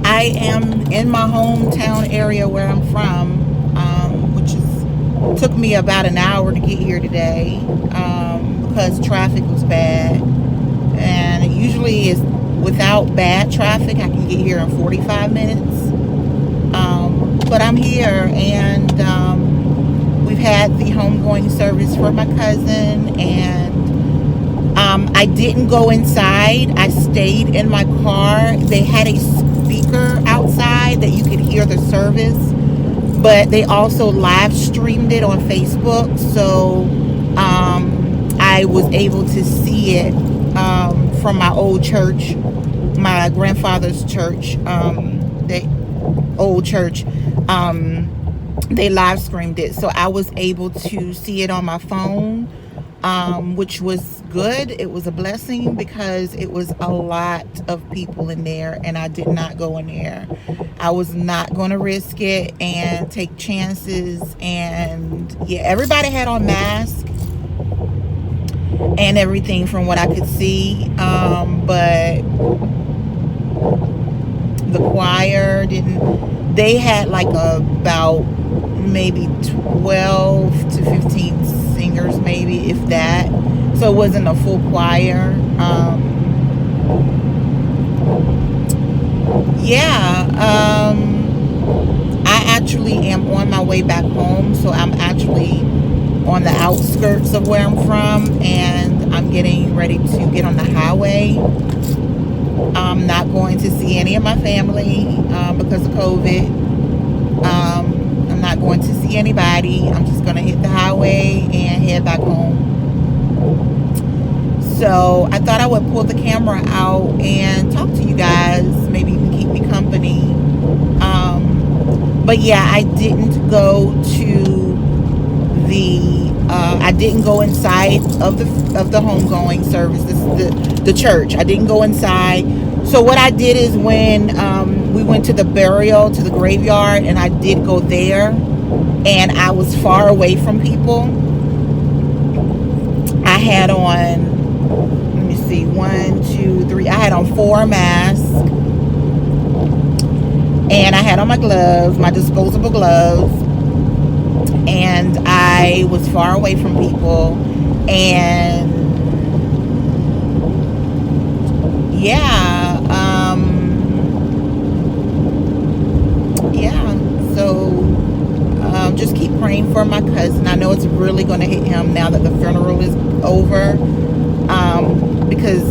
I am in my hometown area where I'm from, which took me about an hour to get here today, because traffic was bad. And it usually is without bad traffic, I can get here in 45 minutes. But I'm here, and we've had the homegoing service for my cousin, and I didn't go inside. I stayed in my car. They had a speaker outside that you could hear the service, but they also live streamed it on Facebook, so I was able to see it from my old church, my grandfather's church, the old church. They live streamed it, so I was able to see it on my phone, which was good. It was a blessing because it was a lot of people in there, and I did not go in there. I was not going to risk it and take chances. And yeah, everybody had on masks and everything from what I could see, but the choir didn't. They had like about maybe 12 to 15 singers, maybe, if that. So it wasn't a full choir. I actually am on my way back home, so I'm actually on the outskirts of where I'm from, and I'm getting ready to get on the highway. I'm not going to see any of my family because of COVID. I'm not going to see anybody. I'm just going to hit the highway and head back home. So I thought I would pull the camera out and talk to you guys. Maybe you can keep me company. But yeah, I didn't go to I didn't go inside of the homegoing service, the church. I didn't go inside. So what I did is when we went to the burial, to the graveyard, and I did go there, and I was far away from people. I had on, let me see, 1, 2, 3. I had on 4 masks, and I had on my gloves, my disposable gloves, and I was far away from people. And so just keep praying for my cousin. I know it's really going to hit him now that the funeral is over, because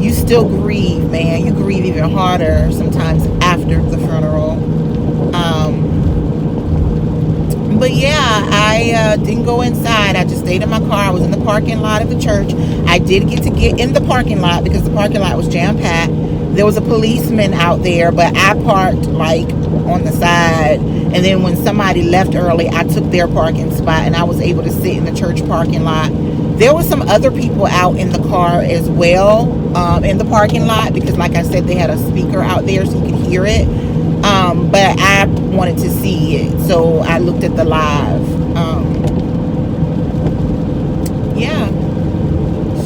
you still grieve, man. You grieve even harder sometimes after the funeral. But yeah, I didn't go inside. I just stayed in my car. I was in the parking lot of the church. I did get to get in the parking lot because the parking lot was jam-packed. There was a policeman out there, but I parked like on the side. And then when somebody left early, I took their parking spot, and I was able to sit in the church parking lot. There were some other people out in the car as well, in the parking lot, because like I said, they had a speaker out there so you could hear it. But I wanted to see it, so I looked at the live.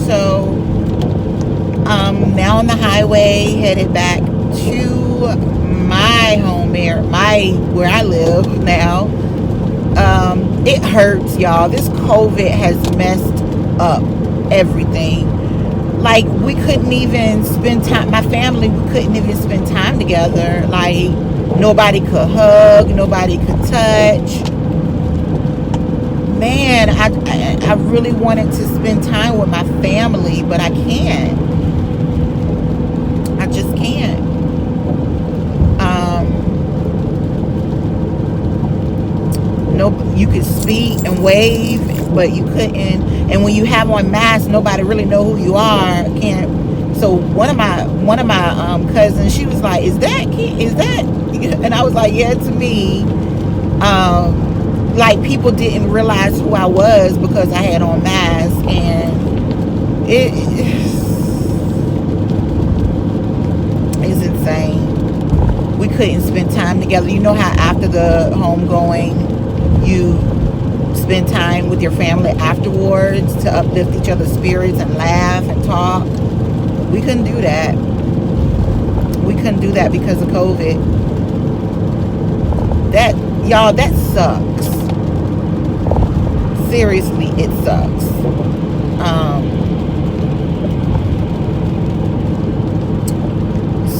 So now on the highway, headed back to my home where I live now. It hurts, y'all. This COVID has messed up everything. Like, we couldn't even spend time, my family, we couldn't even spend time together. Like, nobody could hug, nobody could touch. Man, I really wanted to spend time with my family, but I can't. I just can't. You could speak and wave, but you couldn't. And when you have on masks, nobody really know who you are. Can't. So one of my cousins, she was like, "Is that?" And I was like, "Yeah, it's me." Like, people didn't realize who I was because I had on masks, and it's insane. We couldn't spend time together. You know how after the homegoing, you spend time with your family afterwards to uplift each other's spirits and laugh and talk. We couldn't do that. We couldn't do that because of COVID. That, y'all, that sucks. Seriously, it sucks.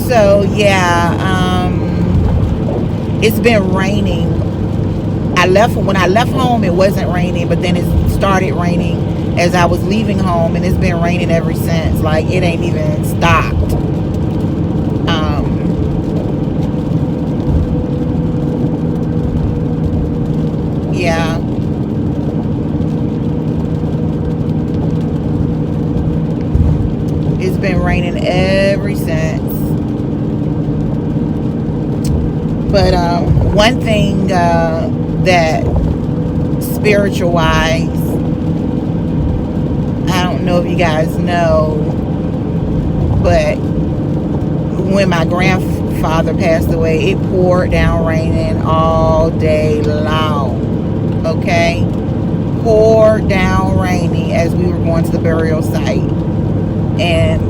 So yeah, it's been raining. When I left home, it wasn't raining, but then it started raining as I was leaving home, and it's been raining ever since. Like, it ain't even stopped. Yeah. It's been raining ever since. But one thing that spiritual wise, I don't know if you guys know, but when my grandfather passed away, it poured down raining all day long. Okay? Poured down raining as we were going to the burial site. And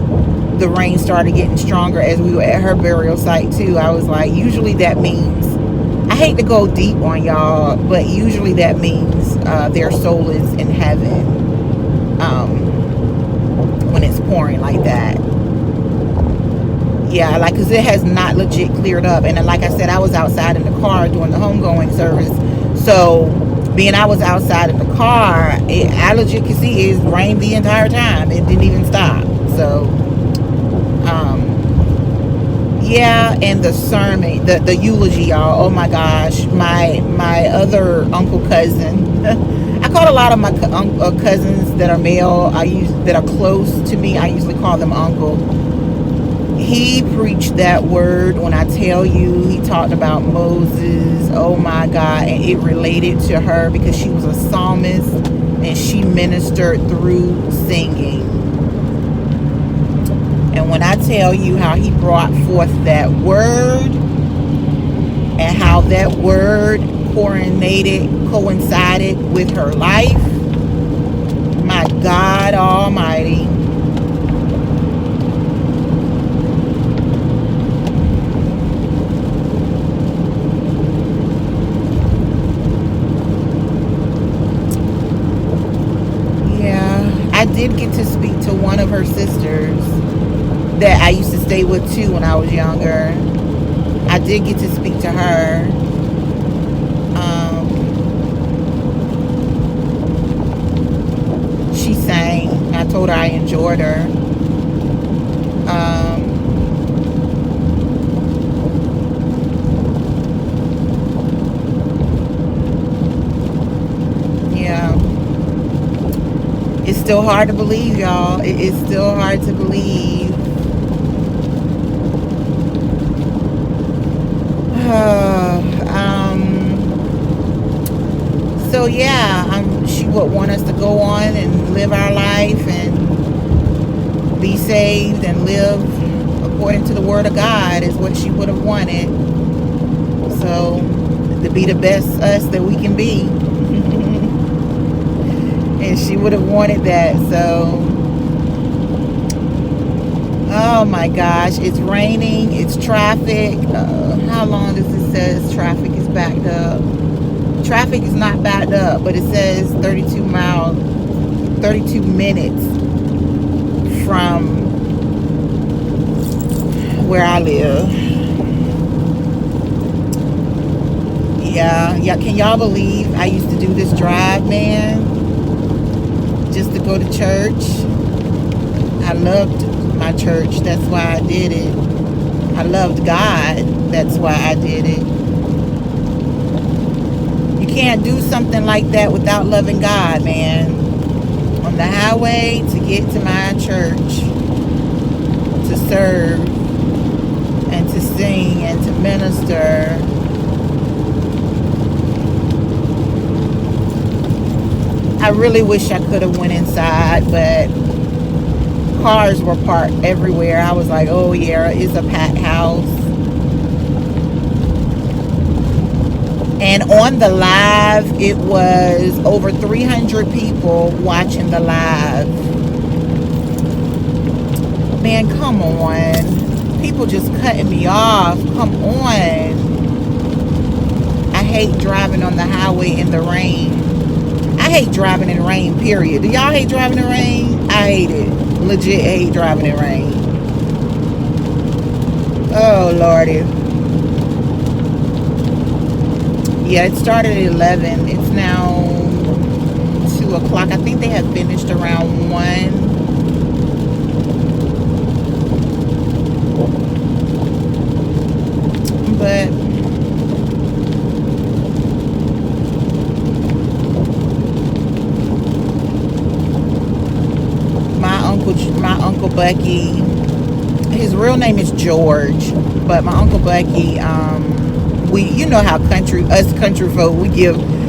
the rain started getting stronger as we were at her burial site too. I was like, usually that means, I hate to go deep on y'all, but usually that means their soul is in heaven when it's pouring like that. Yeah, like, because it has not legit cleared up. And then, like I said, I was outside in the car doing the homegoing service. So being I was outside in the car, I legit could see it rained the entire time. It didn't even stop. So yeah. And the sermon, the eulogy, y'all, oh my gosh, my other uncle cousin, I call a lot of my cousins that are male, that are close to me, I usually call them uncle. He preached that word. When I tell you, he talked about Moses, oh my God, and it related to her because she was a psalmist and she ministered through singing. And when I tell you how he brought forth that word and how that word coincided with her life, my God Almighty. Yeah, I did get to speak to one of her sisters that I used to stay with too when I was younger. I did get to speak to her. She sang. I told her I enjoyed her. Yeah. It's still hard to believe, y'all. It's still hard to believe. So yeah, she would want us to go on and live our life and be saved and live according to the word of God is what she would have wanted. So to be the best us that we can be. And she would have wanted that. So oh my gosh, it's raining, it's traffic. How long does it says traffic is backed up? Traffic is not backed up, but it says 32 minutes from where I live. Yeah, can y'all believe I used to do this drive, man, just to go to church? I loved my church, that's why I did it. I loved God, that's why I did it. You can't do something like that without loving God, man. On the highway to get to my church, to serve and to sing and to minister. I really wish I could have went inside, but cars were parked everywhere. I was like, oh yeah, it's a packed house. And on the live, it was over 300 people watching the live. Man, come on. People just cutting me off. Come on. I hate driving on the highway in the rain. I hate driving in rain, period. Do y'all hate driving in rain? I hate it. Legit hate driving in rain. Oh, Lordy. Yeah, it started at 11. It's now 2 o'clock. I think they had finished around 1. But my uncle Bucky, his real name is George, but my uncle Bucky, you know how us country folk,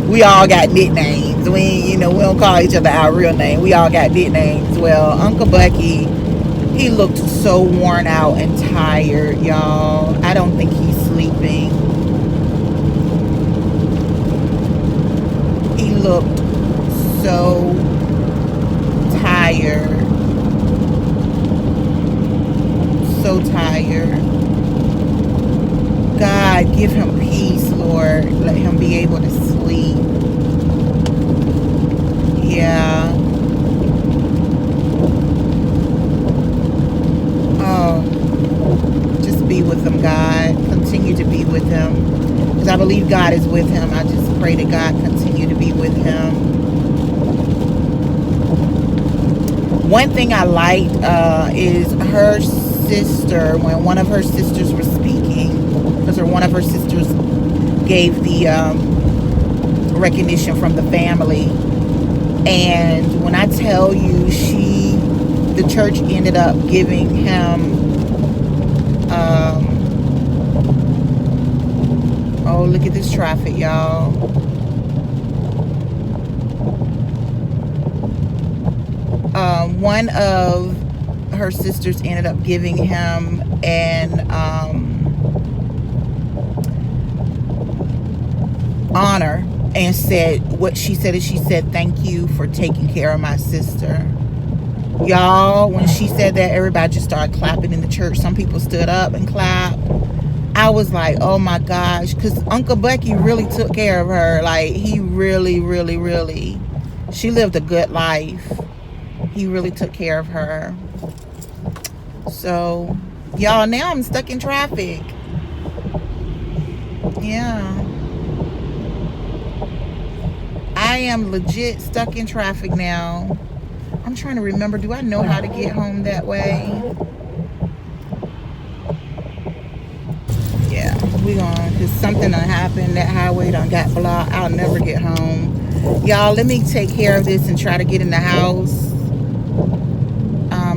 we all got nicknames. We don't call each other our real name. We all got nicknames. Well, Uncle Bucky, he looked so worn out and tired, y'all. I don't think he's sleeping. He looked so tired. So tired. God, give him peace, Lord. Let him be able to sleep. Yeah. Oh, just be with him, God. Continue to be with him. Because I believe God is with him. I just pray that God continue to be with him. One thing I liked is her sister, when one of her sisters was speaking, because one of her sisters gave the recognition from the family, and when I tell you, the church ended up giving him oh, look at this traffic, y'all. One of her sisters ended up giving him an honor, and said what she said is, she said, "Thank you for taking care of my sister." Y'all, when she said that, everybody just started clapping in the church. Some people stood up and clapped. I was like, oh my gosh, because Uncle Bucky really took care of her. Like, he really, really, really, she lived a good life. He really took care of her. So, y'all, now I'm stuck in traffic. Yeah. I am legit stuck in traffic now. I'm trying to remember, do I know how to get home that way? Yeah, we gonna, because something done happened. That highway done got blocked. I'll never get home. Y'all, let me take care of this and try to get in the house.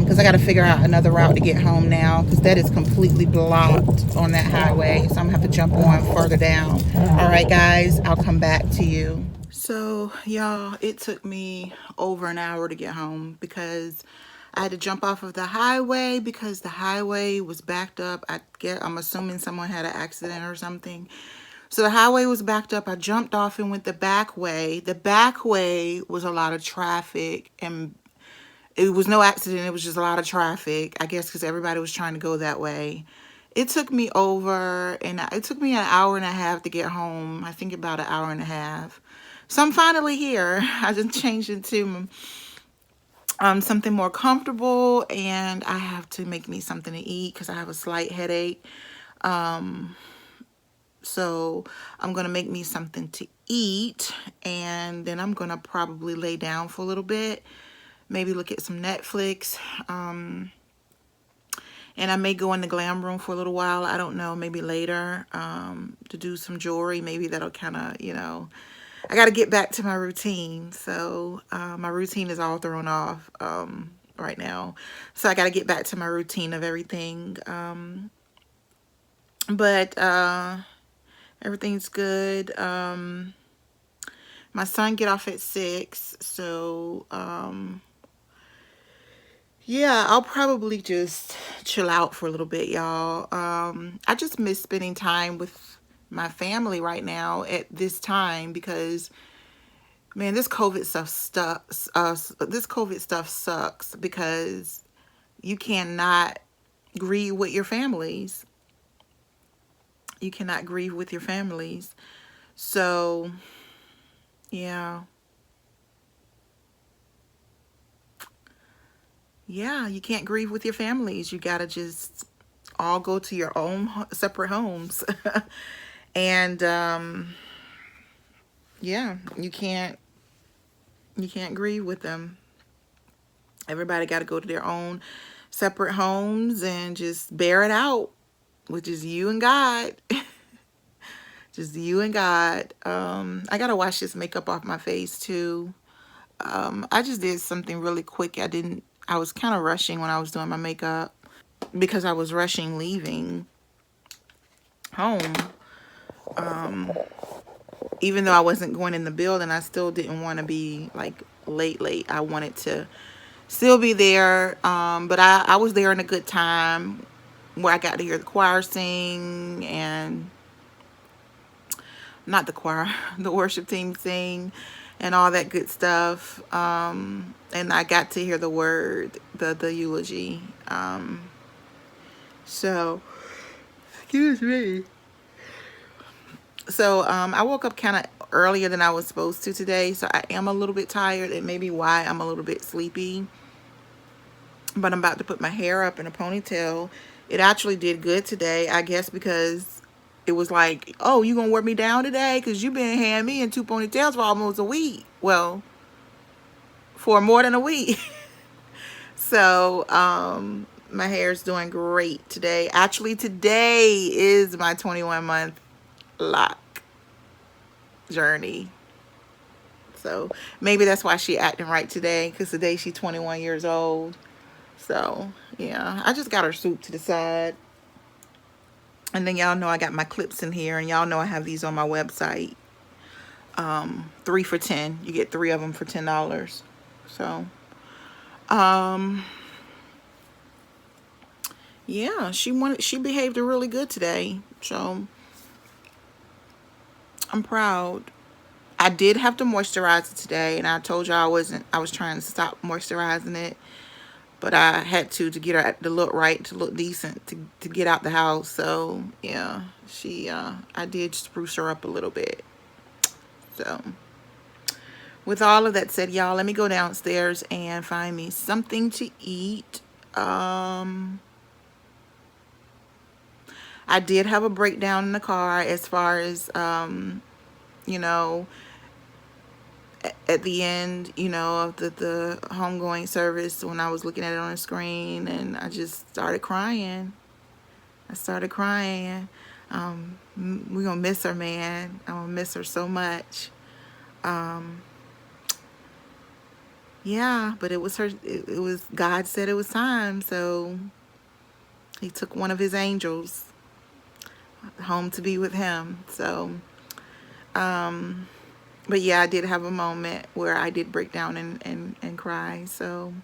Because I got to figure out another route to get home now, because that is completely blocked on that highway. So I'm going to have to jump on further down. All right, guys, I'll come back to you. So, y'all, it took me over an hour to get home because I had to jump off of the highway because the highway was backed up. I'm assuming someone had an accident or something. So the highway was backed up. I jumped off and went the back way. The back way was a lot of traffic, and it was no accident. It was just a lot of traffic, I guess, because everybody was trying to go that way. It took me it took me an hour and a half to get home. I think about an hour and a half. So I'm finally here. I just changed into something more comfortable, and I have to make me something to eat because I have a slight headache. So I'm going to make me something to eat, and then I'm going to probably lay down for a little bit. Maybe look at some Netflix. And I may go in the glam room for a little while. I don't know, maybe later to do some jewelry. Maybe that'll kind of, I got to get back to my routine. So my routine is all thrown off right now. So I got to get back to my routine of everything. But everything's good. My son get off at 6. So yeah, I'll probably just chill out for a little bit, y'all. I just miss spending time with my family right now at this time because, man, this COVID stuff sucks because You cannot grieve with your families. You cannot grieve with your families. So, yeah. Yeah, you can't grieve with your families. You got to just all go to your own separate homes. And yeah, you can't grieve with them. Everybody got to go to their own separate homes and just bear it out, which is you and God. Just you and God. I gotta wash this makeup off my face too. I just did something really quick. I was kind of rushing when I was doing my makeup because I was rushing leaving home. Even though I wasn't going in the building, I still didn't want to be like late. I wanted to still be there. But I was there in a good time where I got to hear the choir sing, and not the choir, the worship team sing and all that good stuff. And I got to hear the word, the eulogy. So, excuse me. So, I woke up kind of earlier than I was supposed to today. So I am a little bit tired. It may be why I'm a little bit sleepy. But I'm about to put my hair up in a ponytail. It actually did good today, I guess, because it was like, oh, you gonna wear me down today? Because you've been handing me in two ponytails for almost a week. Well, for more than a week. So, my hair's doing great today. Actually, today is my 21-month lock journey. So, maybe that's why she acting right today, because today she's 21 years old. So, yeah, I just got her soup to the side. And then y'all know I got my clips in here, and y'all know I have these on my website. 3 for $10. You get 3 of them for $10. So, yeah, she behaved really good today. So, I'm proud. I did have to moisturize it today, and I told y'all I was trying to stop moisturizing it, but I had to get her to look right, to look decent, to get out the house. So, yeah, I did spruce her up a little bit. So, with all of that said, y'all, let me go downstairs and find me something to eat. I did have a breakdown in the car as far as, you know, at the end, of the homegoing service, when I was looking at it on the screen, and I just started crying. I started crying. We're gonna miss her, man. I'm gonna miss her so much. Yeah, but it was her. It was God said it was time, so He took one of His angels home to be with Him. So, but yeah, I did have a moment where I did break down and cry. So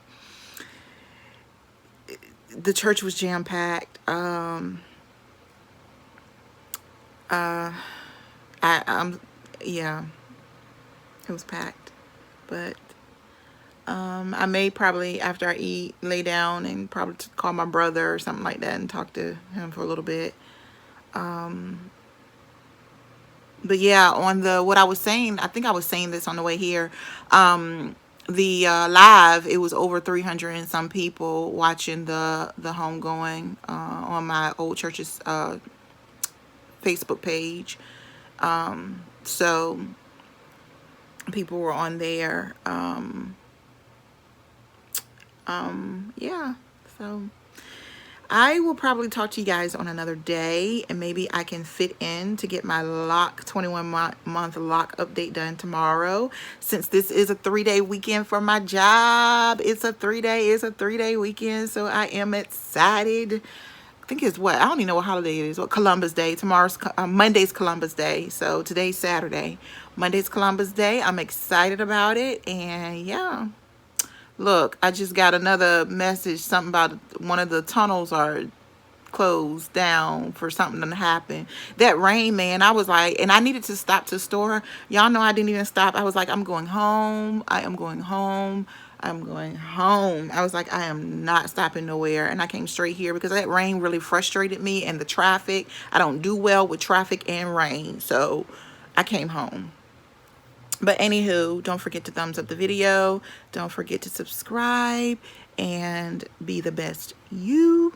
the church was jam packed. Yeah, it was packed. But I may probably, after I eat, lay down and probably call my brother or something like that and talk to him for a little bit. But yeah, on what I was saying, I think I was saying this on the way here. The live, it was over 300 and some people watching the homegoing on my old church's Facebook page. So people were on there. Yeah. So I will probably talk to you guys on another day, and maybe I can fit in to get my lock 21-month lock update done tomorrow, since this is a 3-day weekend for my job. It's a 3-day weekend, so I am excited. I think it's what, I don't even know what holiday it is. What, Columbus Day. Tomorrow's Monday's Columbus Day. So today's Saturday. Monday's Columbus Day. I'm excited about it, and yeah. Look, I just got another message, something about one of the tunnels are closed down for something to happen. That rain, man, I was like, and I needed to stop to store. Y'all know I didn't even stop. I was like, I'm going home. I am going home. I'm going home. I was like, I am not stopping nowhere. And I came straight here because that rain really frustrated me, and the traffic. I don't do well with traffic and rain. So I came home. But anywho, don't forget to thumbs up the video. Don't forget to subscribe and be the best you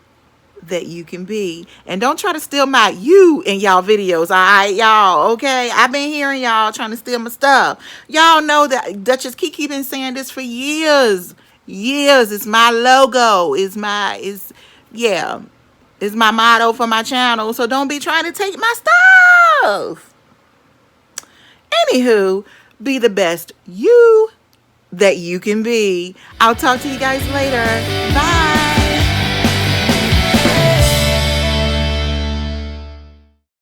that you can be. And don't try to steal my you in y'all videos, all right, y'all? Okay, I've been hearing y'all trying to steal my stuff. Y'all know that Duchess Kiki been saying this for years. It's my logo. Yeah, it's my motto for my channel. So don't be trying to take my stuff. Anywho, be the best you that you can be. I'll talk to you guys later. Bye.